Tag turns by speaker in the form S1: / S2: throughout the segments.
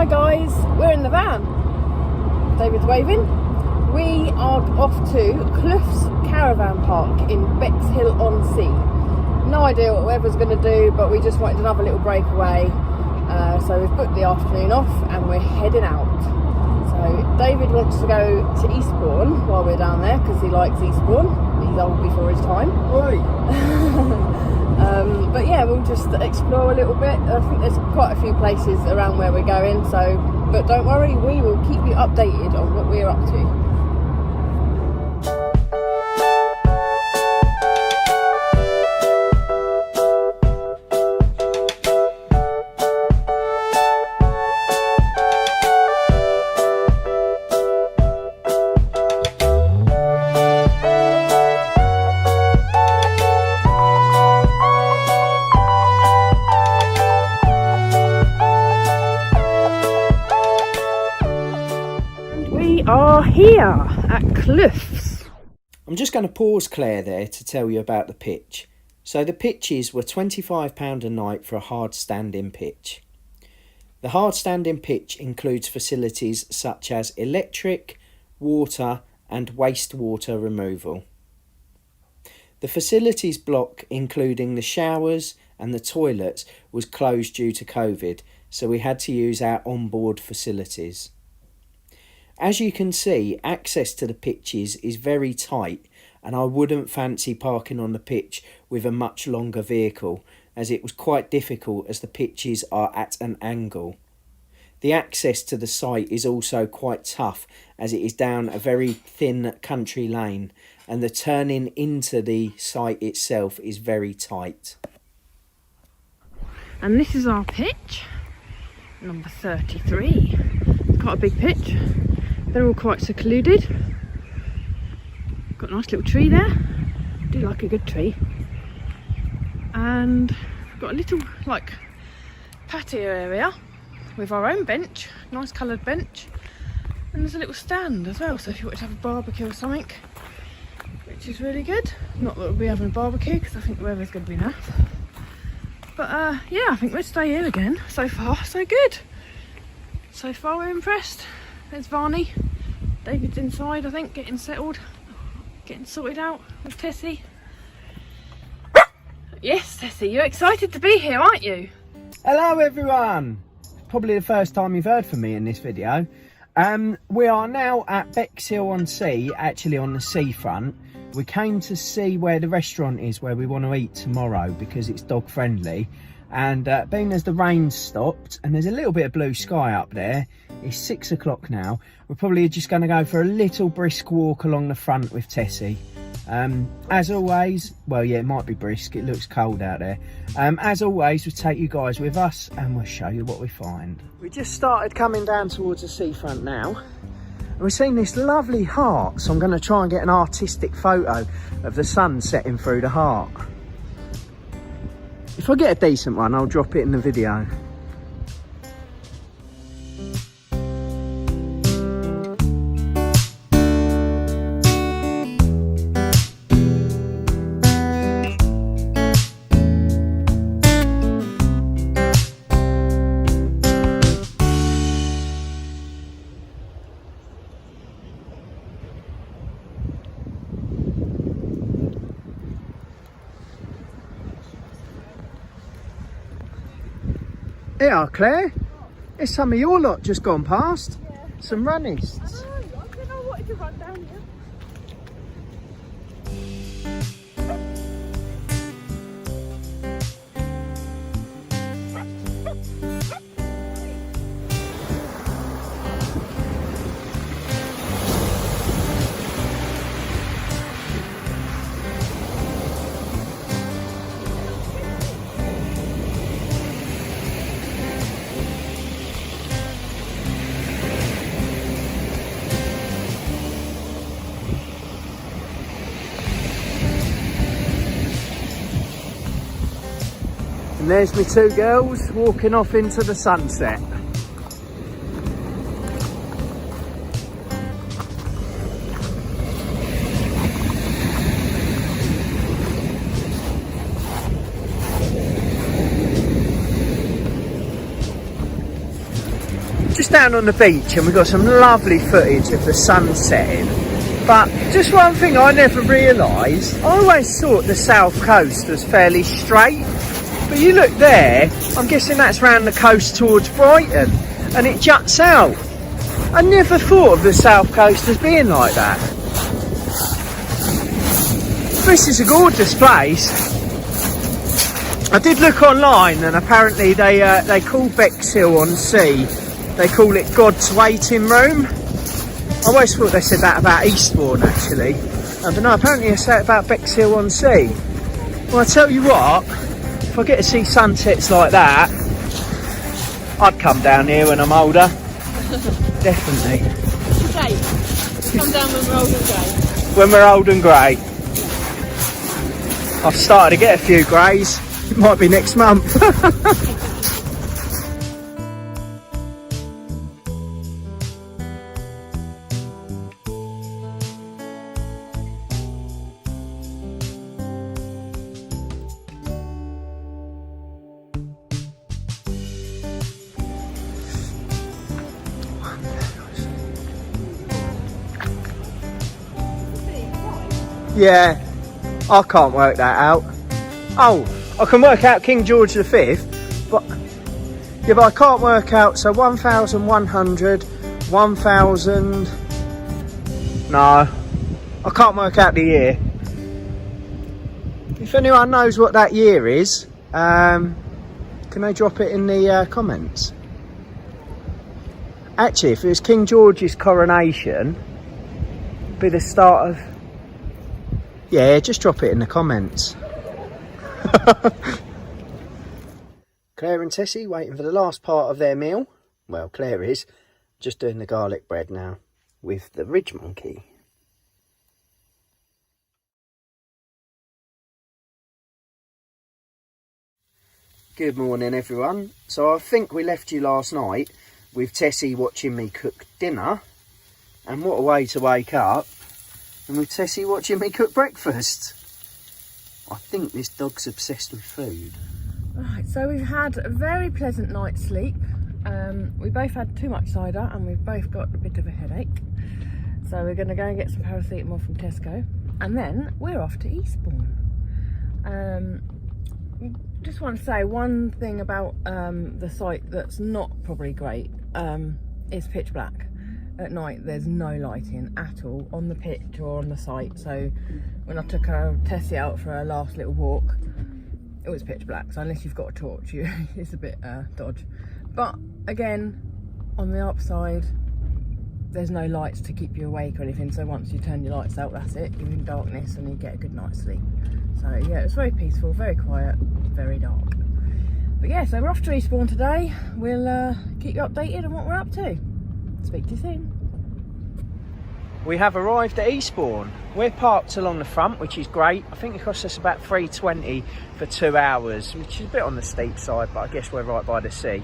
S1: Hi guys, we're in the van. David's waving. We are off to Kloofs Caravan Park in Bexhill-on-Sea. No idea what the weather's going to do, but we just wanted another little breakaway. So we've booked the afternoon off and we're heading out. So David wants to go to Eastbourne while we're down there because he likes Eastbourne. He's old before his time.
S2: Right.
S1: But yeah, we'll just explore a little bit. I think there's quite a few places around where we're going, but don't worry, we will keep you updated on what we're up to. Are here at Kloofs.
S2: I'm just going to pause Claire there to tell you about the pitch. So the pitches were £25 a night for a hard standing pitch. The hard standing pitch includes facilities such as electric, water and wastewater removal. The facilities block, including the showers and the toilets, was closed due to COVID, so we had to use our onboard facilities. As you can see, access to the pitches is very tight, and I wouldn't fancy parking on the pitch with a much longer vehicle, as it was quite difficult as the pitches are at an angle. The access to the site is also quite tough, as it is down a very thin country lane, and the turning into the site itself is very tight.
S1: And this is our pitch, number 33. It's quite a big pitch. They're all quite secluded. Got a nice little tree there. I do like a good tree. And we've got a little patio area with our own bench, nice coloured bench. And there's a little stand as well, so if you want to have a barbecue or something, which is really good. Not that we'll be having a barbecue because I think the weather's going to be naff. But yeah, I think we'll stay here again. So far, so good. So far we're impressed. There's Varney. David's inside, I think, getting settled, getting sorted out with Tessie. Yes, Tessie, you're excited to be here, aren't you?
S2: Hello everyone! Probably the first time you've heard from me in this video. We are now at Bexhill-on-Sea, actually on the seafront. We came to see where the restaurant is where we want to eat tomorrow because it's dog friendly. And being as the rain stopped and there's a little bit of blue sky up there, it's 6 o'clock now. We're probably just going to go for a little brisk walk along the front with Tessie. As always, well, yeah, it might be brisk. It looks cold out there. As always, we'll take you guys with us and we'll show you what we find. We just started coming down towards the seafront now. And we've seen this lovely heart, so I'm going to try and get an artistic photo of the sun setting through the heart. If I get a decent one, I'll drop it in the video. Here are, Claire. There's some of your lot just gone past. Yeah. Some runnists.
S1: I don't know what to run down here.
S2: And there's my two girls walking off into the sunset. just down on the beach, and we've got some lovely footage of the sun setting. But just one thing I never realised, I always thought the south coast was fairly straight. But you look there, I'm guessing that's round the coast towards Brighton, and it juts out. I never thought of the south coast as being like that. This is a gorgeous place. I did look online, and apparently they call Bexhill on Sea, they call it God's waiting room. I always thought they said that about Eastbourne actually, but no, apparently they say it about Bexhill on Sea. Well, I tell you what, if I get to see sunsets like that, I'd come down here when I'm older. Definitely.
S1: Okay, come down when we're old and grey.
S2: When we're old and grey. I've started to get a few greys. It might be next month. Yeah, I can't work that out. Oh, I can work out King George V, but yeah, but I can't work out. So 1,100, 1,000. No, I can't work out the year. If anyone knows what that year is, can they drop it in the comments? Actually, if it was King George's coronation, it'd be the start of. Yeah, just drop it in the comments. Claire and Tessie waiting for the last part of their meal. Well, Claire is just doing the garlic bread now with the ridge monkey. Good morning everyone. So I think we left you last night with Tessie watching me cook dinner, and what a way to wake up, and with Tessie watching me cook breakfast. I think this dog's obsessed with food.
S1: Right, so we've had a very pleasant night's sleep. We both had too much cider and we've both got a bit of a headache. So we're going to go and get some paracetamol from Tesco, and then we're off to Eastbourne. Just want to say one thing about the site that's not probably great. It's pitch black. At night there's no lighting at all on the pitch or on the site, so when I took Tessie out for her last little walk, it was pitch black, so unless you've got a torch, it's a bit dodge. But again, on the upside, there's no lights to keep you awake or anything, so once you turn your lights out, that's it, you're in darkness and you get a good night's sleep. So yeah, it was very peaceful, very quiet, very dark. But yeah, so we're off to Eastbourne today. We'll keep you updated on what we're up to. Speak to you soon.
S2: We have arrived at Eastbourne. We're parked along the front, which is great. I think it cost us about $3.20 for 2 hours, which is a bit on the steep side, but I guess we're right by the sea.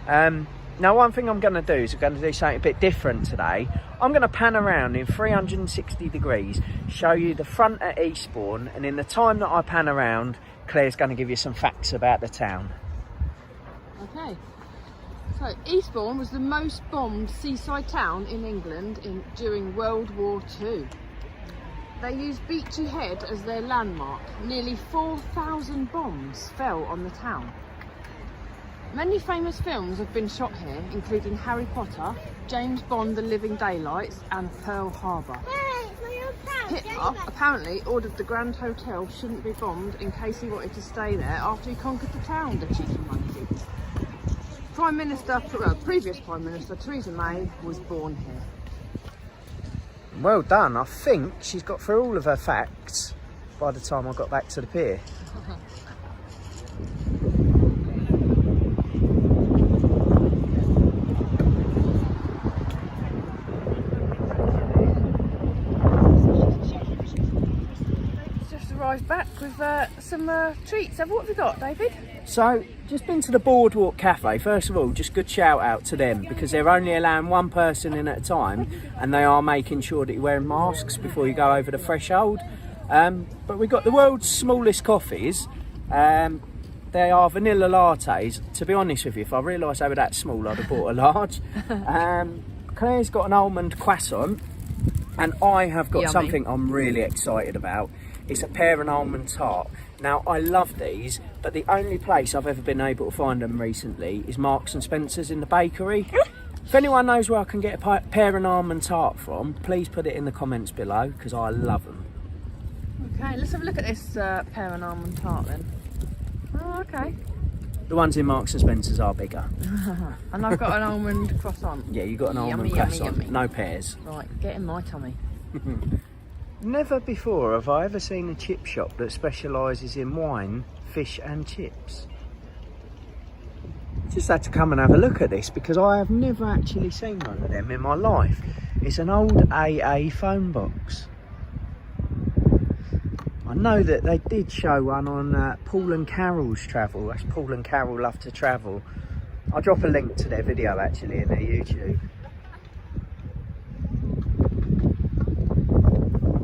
S2: Now one thing I'm going to do is I'm going to do something a bit different today. I'm going to pan around in 360 degrees, show you the front at Eastbourne, and in the time that I pan around, Claire's going to give you some facts about the town.
S1: Okay. So Eastbourne was the most bombed seaside town in England during World War II. They used Beachy Head as their landmark. Nearly 4,000 bombs fell on the town. Many famous films have been shot here, including Harry Potter, James Bond, The Living Daylights and Pearl Harbor. Hitler apparently ordered the Grand Hotel shouldn't be bombed in case he wanted to stay there after he conquered the town, the cheeky monkey. Previous Prime Minister Theresa May was born here.
S2: Well done. I think she's got through all of her facts by the time I got back to the pier.
S1: Just arrived back with some treats. So what have we got, David?
S2: So, just been to the Boardwalk Cafe. First of all, just good shout out to them because they're only allowing one person in at a time, and they are making sure that you're wearing masks before you go over the threshold. But we've got the world's smallest coffees. They are vanilla lattes. To be honest with you, if I realised they were that small, I'd have bought a large. Claire's got an almond croissant, and I have got something I'm really excited about. It's a pear and almond tart. Now, I love these, but the only place I've ever been able to find them recently is Marks and Spencer's in the bakery. If anyone knows where I can get a pear and almond tart from, please put it in the comments below, because I love them.
S1: Okay, let's have a look at this pear and almond tart then. Oh, okay.
S2: The ones in Marks and Spencer's are bigger.
S1: And I've got an almond croissant.
S2: Yeah, you got an almond
S1: Yummy,
S2: croissant.
S1: yummy.
S2: No pears.
S1: Right, get in my tummy.
S2: Never before have I ever seen a chip shop that specialises in wine, fish and chips. Just had to come and have a look at this because I have never actually seen one of them in my life. It's an old AA phone box. I know that they did show one on Paul and Carol's Travel. That's Paul and Carol Love to Travel. I'll drop a link to their video actually in their YouTube.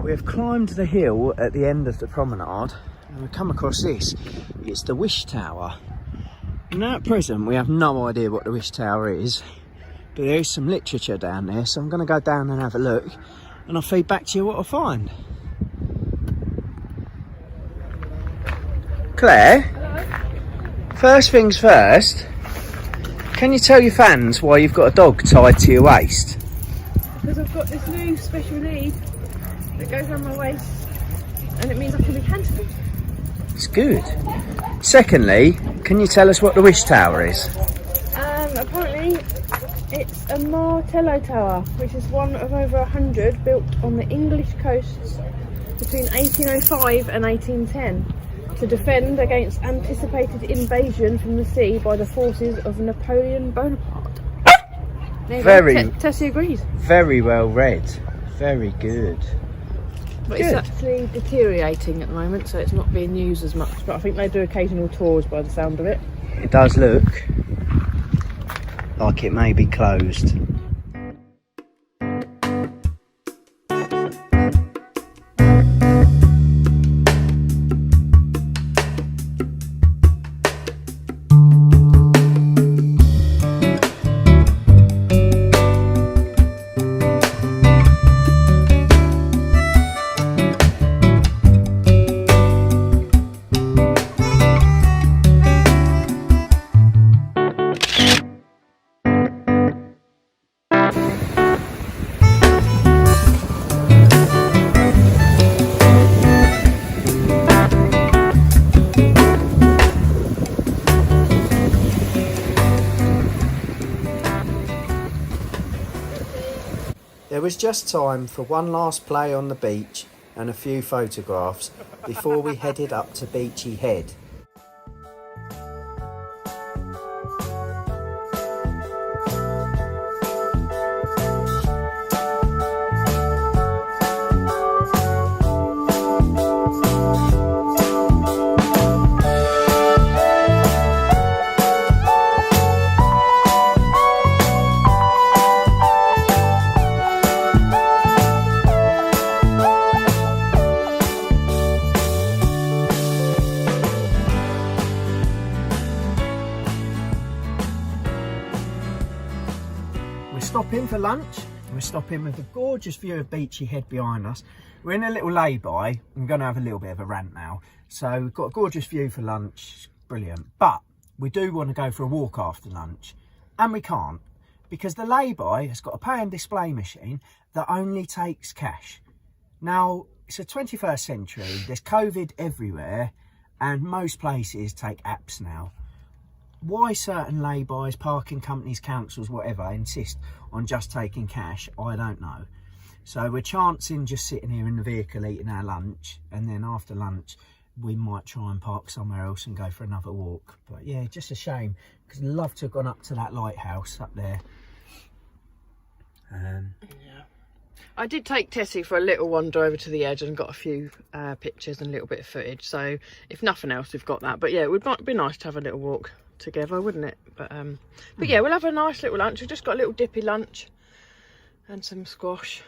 S2: We have climbed the hill at the end of the promenade and we've come across this. It's the Wish Tower. Now at present we have no idea what the Wish Tower is, but there is some literature down there, so I'm going to go down and have a look and I'll feed back to you what I find. Claire? Hello? First things first, can you tell your fans why you've got a dog tied to your waist?
S1: Because I've got this new special need that goes around my waist and it means I can be hands-free.
S2: It's good. Secondly, can you tell us what the Wish Tower is?
S1: Apparently it's a Martello Tower, which is one of over 100 built on the English coasts between 1805 and 1810 to defend against anticipated invasion from the sea by the forces of Napoleon Bonaparte. Tessie agrees.
S2: Very well read. Very good.
S1: But it's actually deteriorating at the moment, so it's not being used as much. But I think they do occasional tours by the sound of it.
S2: It does look like it may be closed. There was just time for one last play on the beach and a few photographs before we headed up to Beachy Head. Stopping for lunch. We're stopping with a gorgeous view of Beachy Head behind us. We're in a little lay-by. I'm going to have a little bit of a rant now. So we've got a gorgeous view for lunch. Brilliant. But we do want to go for a walk after lunch. And we can't. Because the lay-by has got a pay and display machine that only takes cash. Now, it's the 21st century. There's COVID everywhere. And most places take apps now. Why certain lay-bys, parking companies, councils, whatever, insist on just taking cash, I don't know. So we're chancing just sitting here in the vehicle eating our lunch, and then after lunch we might try and park somewhere else and go for another walk. But yeah, just a shame, because I'd love to have gone up to that lighthouse up there.
S1: Yeah. I did take Tessie for a little wander over to the edge and got a few pictures and a little bit of footage. So if nothing else, we've got that. But yeah, it would be nice to have a little walk together, wouldn't it? But yeah, we'll have a nice little lunch. We've just got a little dippy lunch and some squash,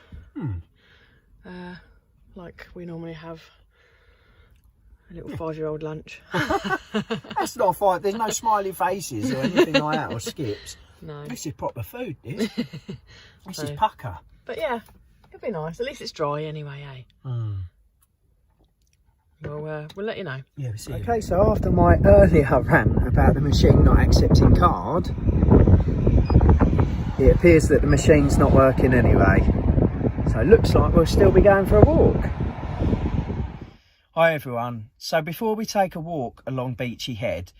S1: like we normally have. A little 5-year-old lunch.
S2: That's not a fight. There's no smiley faces or anything like that, or skips.
S1: No.
S2: This is proper food, this. This is pucker.
S1: But yeah, it'll be nice. At least it's dry anyway, eh? We'll let you know.
S2: Yeah, we'll see. Okay, so after my earlier rant about the machine not accepting card, it appears that the machine's not working anyway. So it looks like we'll still be going for a walk. Hi everyone. So before we take a walk along Beachy Head,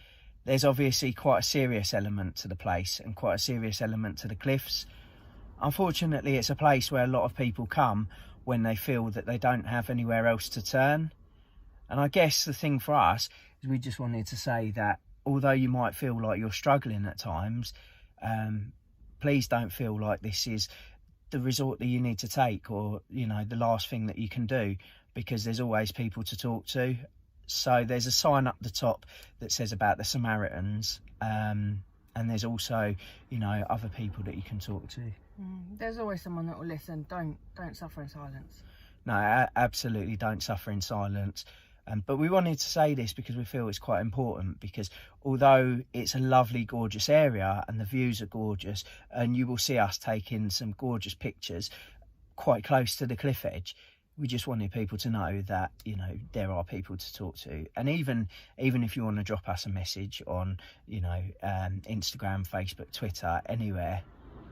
S2: there's obviously quite a serious element to the place and quite a serious element to the cliffs. Unfortunately, it's a place where a lot of people come when they feel that they don't have anywhere else to turn. And I guess the thing for us is we just wanted to say that although you might feel like you're struggling at times, please don't feel like this is the resort that you need to take, or, you know, the last thing that you can do, because there's always people to talk to. So there's a sign up the top that says about the Samaritans, and there's also, you know, other people that you can talk to.
S1: There's always someone that will listen. Don't suffer in silence.
S2: No, absolutely don't suffer in silence. But we wanted to say this because we feel it's quite important, because although it's a lovely, gorgeous area and the views are gorgeous, and you will see us taking some gorgeous pictures quite close to the cliff edge, we just wanted people to know that, you know, there are people to talk to. And even if you want to drop us a message on, you know, Instagram, Facebook, Twitter, anywhere,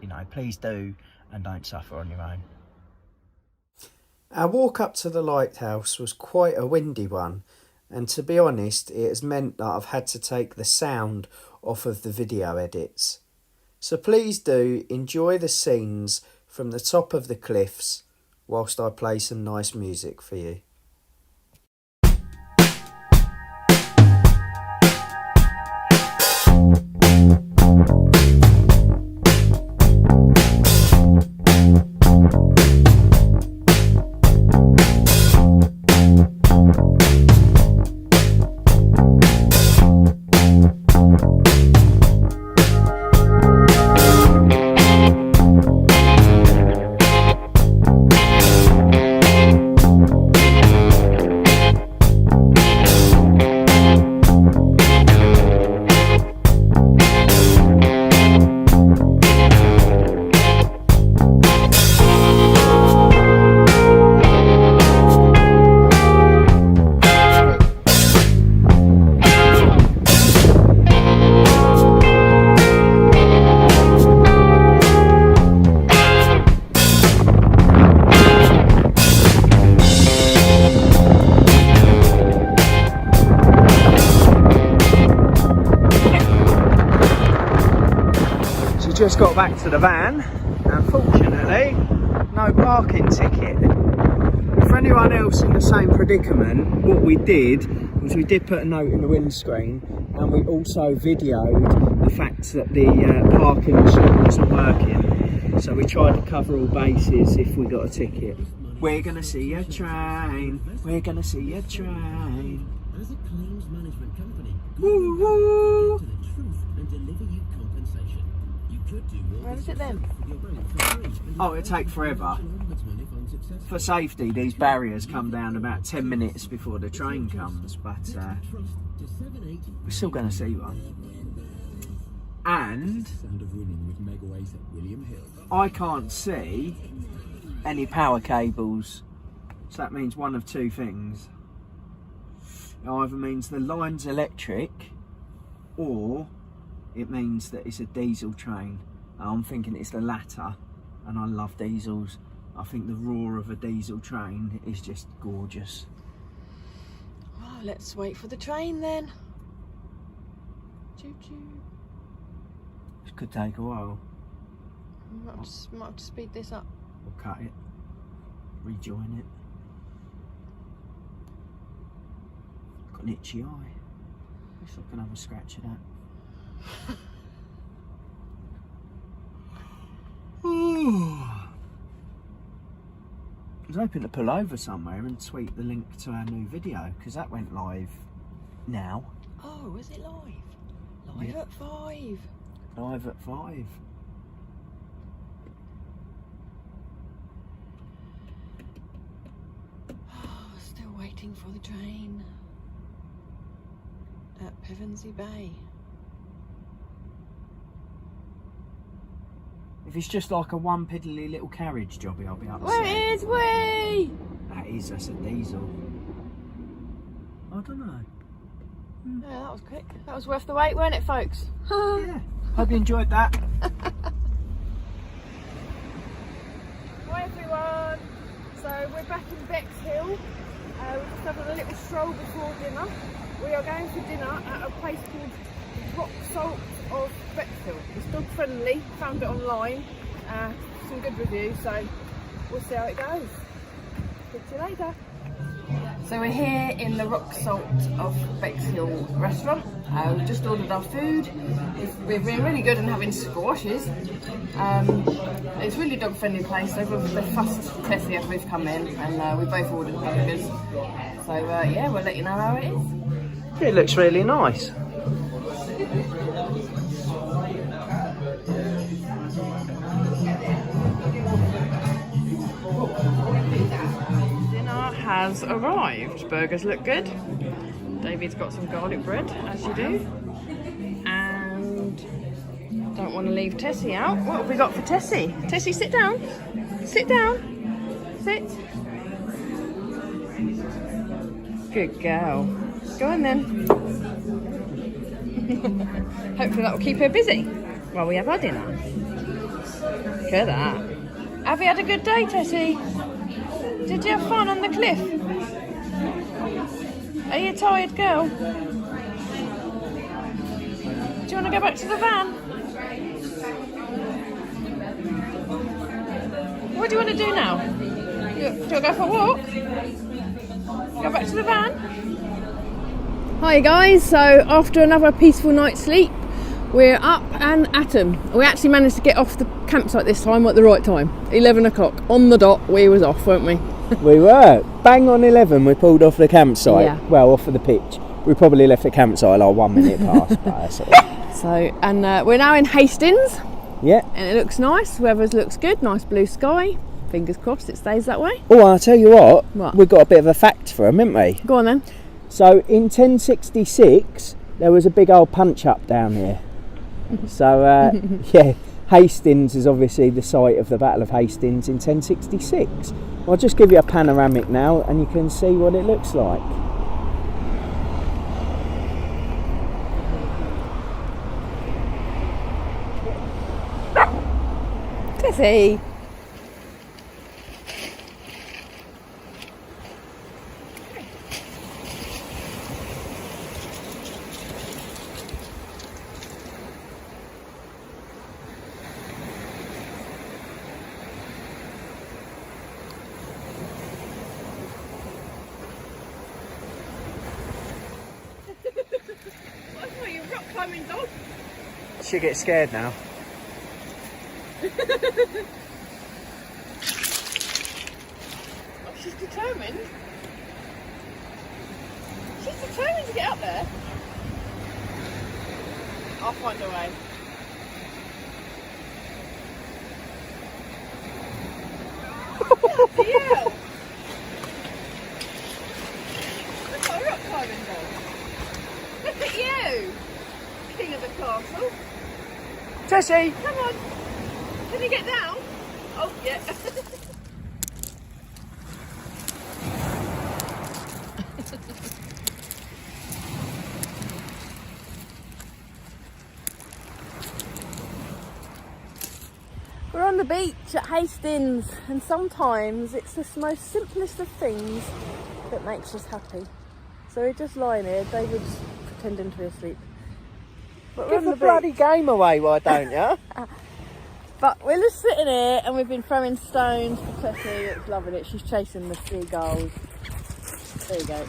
S2: you know, please do, and don't suffer on your own. Our walk up to the lighthouse was quite a windy one, and to be honest, it has meant that I've had to take the sound off of the video edits. So please do enjoy the scenes from the top of the cliffs whilst I play some nice music for you. Just got back to the van, and fortunately no parking ticket. For anyone else in the same predicament, what we did was we did put a note in the windscreen, and we also videoed the fact that the parking machine wasn't working, so we tried to cover all bases if we got a ticket. We're gonna see a train, we're gonna see a train. As a claims management company, woo woo.
S1: Where is it then?
S2: Oh, it'll take forever. For safety, these barriers come down about 10 minutes before the train comes, but we're still going to see one. And I can't see any power cables, so that means one of two things. It either means the line's electric, or it means that it's a diesel train. I'm thinking it's the latter, and I love diesels. I think the roar of a diesel train is just gorgeous.
S1: Oh, let's wait for the train then. Choo choo.
S2: This could take a while.
S1: Might have to speed this up.
S2: Or cut it, rejoin it. Got an itchy eye. Wish I could have a scratch of that. I was hoping to pull over somewhere and tweet the link to our new video, because that went live now.
S1: Oh, is it live? Live at 5.
S2: Live at 5.
S1: Oh, still waiting for the train. at Pevensey Bay.
S2: If it's just like a one piddly little carriage jobby, I'll be upset.
S1: Where is we?
S2: That's a diesel. I don't know.
S1: Yeah, that was quick. That was worth the wait, weren't it, folks?
S2: Yeah. Hope you enjoyed that.
S1: Hi everyone. So we're back in Bexhill. We're just having a little stroll before dinner. We are going for dinner at a place called Rock Salt of Bexhill. It's dog friendly, found it online, some good reviews, so we'll see how it goes. See you later. So we're here in the Rock Salt of Bexhill restaurant. We've just ordered our food. We've been really good in having squashes. It's a really dog friendly place. They've fussed Tessie as we've come in, and we both ordered burgers. So yeah, we'll let you know how it is.
S2: It looks really nice.
S1: Dinner has arrived. Burgers look good. David's got some garlic bread, as you do. And don't want to leave Tessie out. What have we got for Tessie? Tessie, sit down. Sit down. Sit. Good girl. Go on then. Hopefully that will keep her busy while we have our dinner. Look at that. Have you had a good day, Tessie? Did you have fun on the cliff? Are you a tired girl? Do you want to go back to the van? What do you want to do now? Do you want to go for a walk? Go back to the van? Hi guys, so after another peaceful night's sleep, we're up and at 'em. We actually managed to get off the campsite this time at the right time. 11 o'clock on the dot, we was off, weren't we?
S2: We were. Bang on 11 we pulled off the campsite.
S1: Yeah.
S2: Well, off of the pitch. We probably left the campsite like 1 minute past. But that's all right.
S1: So, and we're now in Hastings,
S2: Yeah.
S1: and it looks nice, weather looks good, nice blue sky. Fingers crossed it stays that way.
S2: Oh, I'll tell you what.
S1: What?
S2: We've got a bit of a fact for them, haven't we?
S1: Go on then.
S2: So in 1066 there was a big old punch up down here. So yeah, Hastings is obviously the site of the Battle of Hastings in 1066. I'll just give you a panoramic now and you can see what it looks like.
S1: Tessie. Dog.
S2: She'll get scared now.
S1: Oh, she's determined. She's determined to get up there. I'll find a way. Yeah. That's not a rock climbing dog. Look at you. King of the castle.
S2: Tessie!
S1: Come on. Can you get down? Oh, yeah. We're on the beach at Hastings, and sometimes it's the most simplest of things that makes us happy. So we're just lying here, David's pretending to be asleep. But we're
S2: Give
S1: on
S2: the bloody game away, why don't you?
S1: But we're just sitting here and we've been throwing stones for Tessie. It's loving it. She's chasing the seagulls. There you go.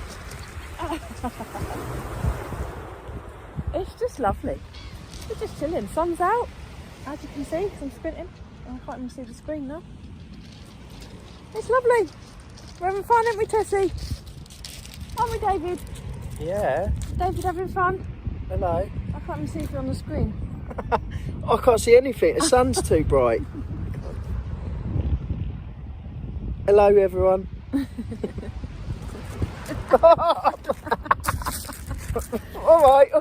S1: It's just lovely. We're just chilling. Sun's out, as you can see. I'm squinting. I can't even see the screen now. It's lovely. We're having fun, aren't we, Tessie? Aren't we, David?
S2: Yeah.
S1: David having fun?
S2: Hello.
S1: I can't even see if you're on the screen.
S2: I can't see anything. The sun's too bright. Hello, everyone. All right.
S1: Go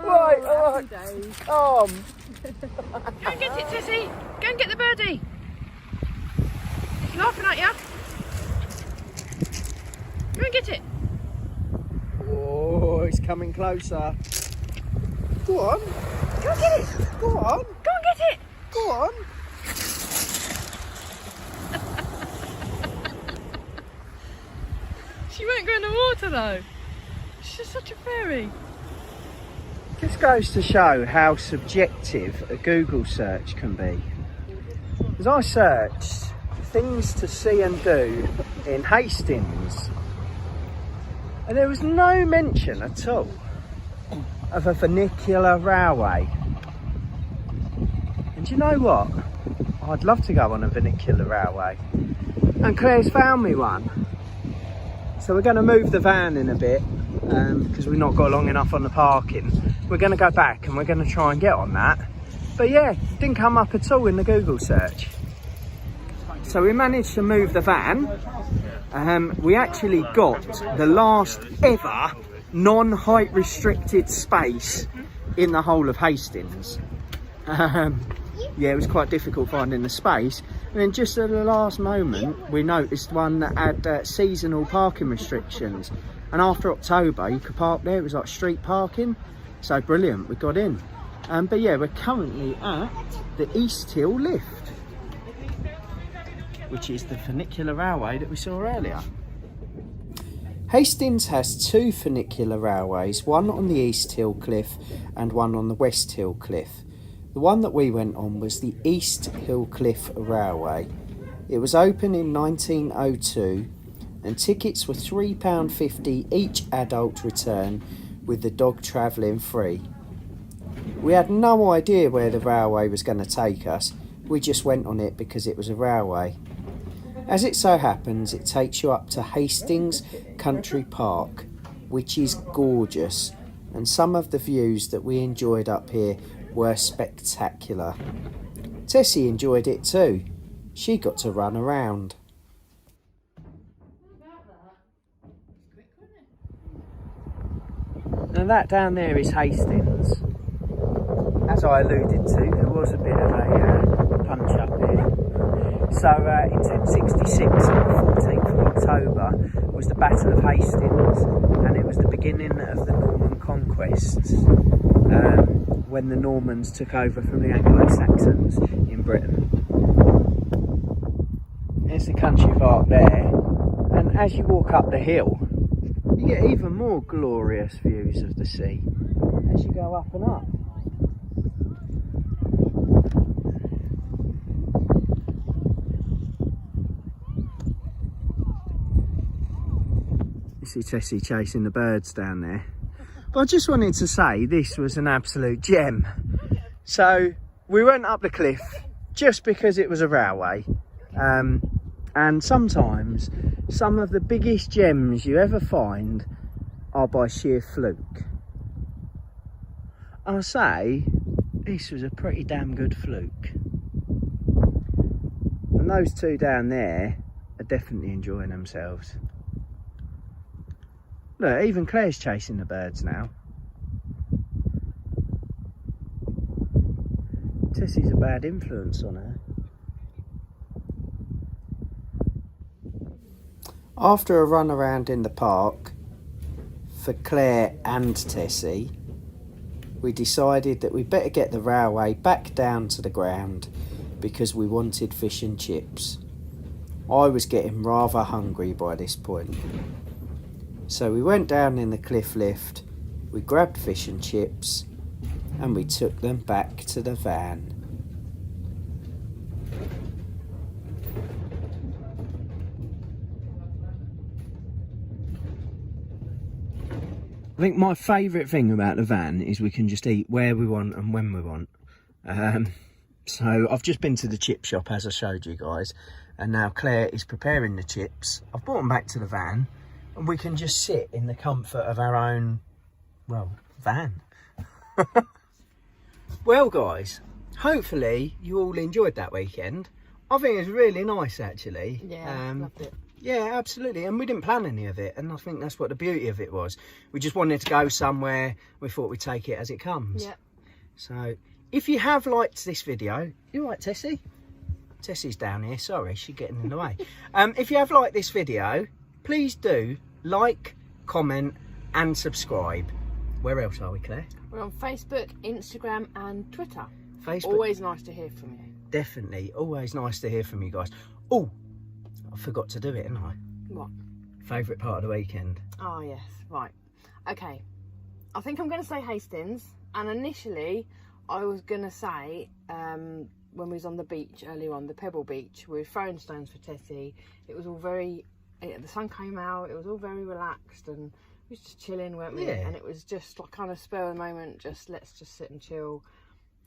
S1: and get it, Tessie. Go and get the birdie. She's laughing at you. Go and get it.
S2: Oh, it's coming closer. Go on.
S1: Go and get it.
S2: Go on.
S1: Go and get it.
S2: Go on.
S1: She won't go in the water though. She's just such a fairy.
S2: This goes to show how subjective a Google search can be. As I searched things to see and do in Hastings, and there was no mention at all of a funicular railway. And you know what? I'd love to go on a funicular railway. And Claire's found me one. So we're going to move the van in a bit because we've not got long enough on the parking. We're going to go back and we're going to try and get on that. But yeah, it didn't come up at all in the Google search. So we managed to move the van. We actually got the last ever non-height restricted space in the whole of Hastings. Yeah, it was quite difficult finding the space. And then just at the last moment, we noticed one that had seasonal parking restrictions. And after October, you could park there. It was like street parking. So brilliant, we got in. But yeah, we're currently at the East Hill lift, which is the funicular railway that we saw earlier. Hastings has two funicular railways, one on the East Hill Cliff and one on the West Hill Cliff. The one that we went on was the East Hill Cliff Railway. It was open in 1902 and tickets were £3.50 each adult return, with the dog travelling free. We had no idea where the railway was going to take us. We just went on it because it was a railway. As it so happens, it takes you up to Hastings Country Park, which is gorgeous, and some of the views that we enjoyed up here were spectacular. Tessie enjoyed it too. She got to run around. Now that down there is Hastings. As I alluded to, there was a bit of a punch up here. So in 1066, on the 14th of October, was the Battle of Hastings, and it was the beginning of the Norman conquests, when the Normans took over from the Anglo-Saxons in Britain. There's the country park there, and as you walk up the hill, you get even more glorious views of the sea as you go up and up. You see Tessie chasing the birds down there. But I just wanted to say this was an absolute gem. So we went up the cliff just because it was a railway. And sometimes some of the biggest gems you ever find are by sheer fluke. I'll say this was a pretty damn good fluke. And those two down there are definitely enjoying themselves. Look, even Claire's chasing the birds now. Tessie's a bad influence on her. After a run around in the park for Claire and Tessie, we decided that we'd better get the railway back down to the ground because we wanted fish and chips. I was getting rather hungry by this point. So we went down in the cliff lift, we grabbed fish and chips, and we took them back to the van. I think my favourite thing about the van is we can just eat where we want and when we want. So I've just been to the chip shop, as I showed you guys, and now Claire is preparing the chips. I've brought them back to the van, and we can just sit in the comfort of our own, well, van. Well guys, hopefully you all enjoyed that weekend. I think it was really nice actually.
S1: Yeah, loved it.
S2: Yeah, absolutely. And we didn't plan any of it. And I think that's what the beauty of it was. We just wanted to go somewhere. We thought we'd take it as it comes.
S1: Yeah.
S2: So if you have liked this video, you're right, Tessie. Tessie's down here. Sorry, she's getting in the way. If you have liked this video, please do like, comment and subscribe. Where else are we, Claire?
S1: We're on Facebook, Instagram and Twitter.
S2: Facebook.
S1: Always nice to hear from you.
S2: Definitely. Always nice to hear from you guys. Oh, I forgot to do it, didn't I?
S1: What?
S2: Favourite part of the weekend.
S1: Oh, yes. Right. Okay. I think I'm going to say Hastings. And initially, I was going to say, when we was on the beach earlier on, the Pebble Beach, we were throwing stones for Tessie. It was all very... the sun came out. It was all very relaxed and we was just chilling, weren't we?
S2: Yeah.
S1: And it was just like kind of spur of the moment, just let's just sit and chill.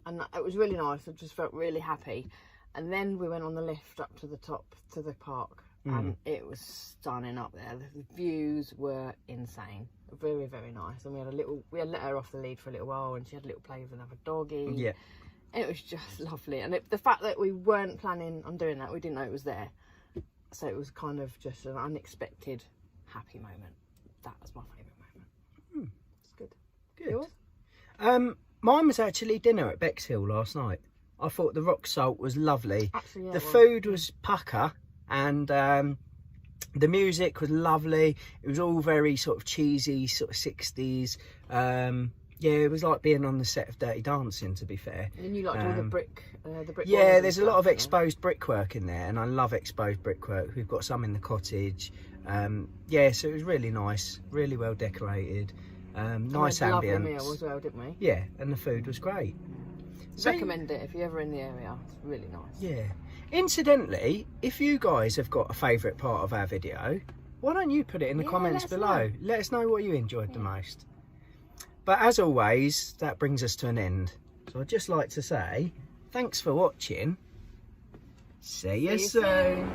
S1: And it was really nice. I just felt really happy. And then we went on the lift up to the top to the park, and it was stunning up there. The views were insane, very, very nice. And we had let her off the lead for a little while, and she had a little play with another doggy.
S2: Yeah,
S1: it was just lovely. And the fact that we weren't planning on doing that, we didn't know it was there, so it was kind of just an unexpected happy moment. That was my favourite moment. It's good.
S2: Good. Mine was actually dinner at Bexhill last night. I thought the rock salt was lovely.
S1: Actually, yeah,
S2: the food was pucker, and the music was lovely. It was all very sort of cheesy, sort of 60s. Yeah, it was like being on the set of Dirty Dancing, to be fair.
S1: And you liked all the brick
S2: yeah, there's a lot of exposed brickwork in there, and I love exposed brickwork. We've got some in the cottage. Yeah, so it was really nice, really well decorated. Nice ambience.
S1: Lovely meal as well, didn't we?
S2: Yeah, and the food was great.
S1: Recommend it if you're ever in the area. It's really nice.
S2: Yeah. Incidentally, if you guys have got a favourite part of our video, why don't you put it in the comments below? Let us know what you enjoyed the most. But as always, that brings us to an end. So I'd just like to say, thanks for watching. See you soon.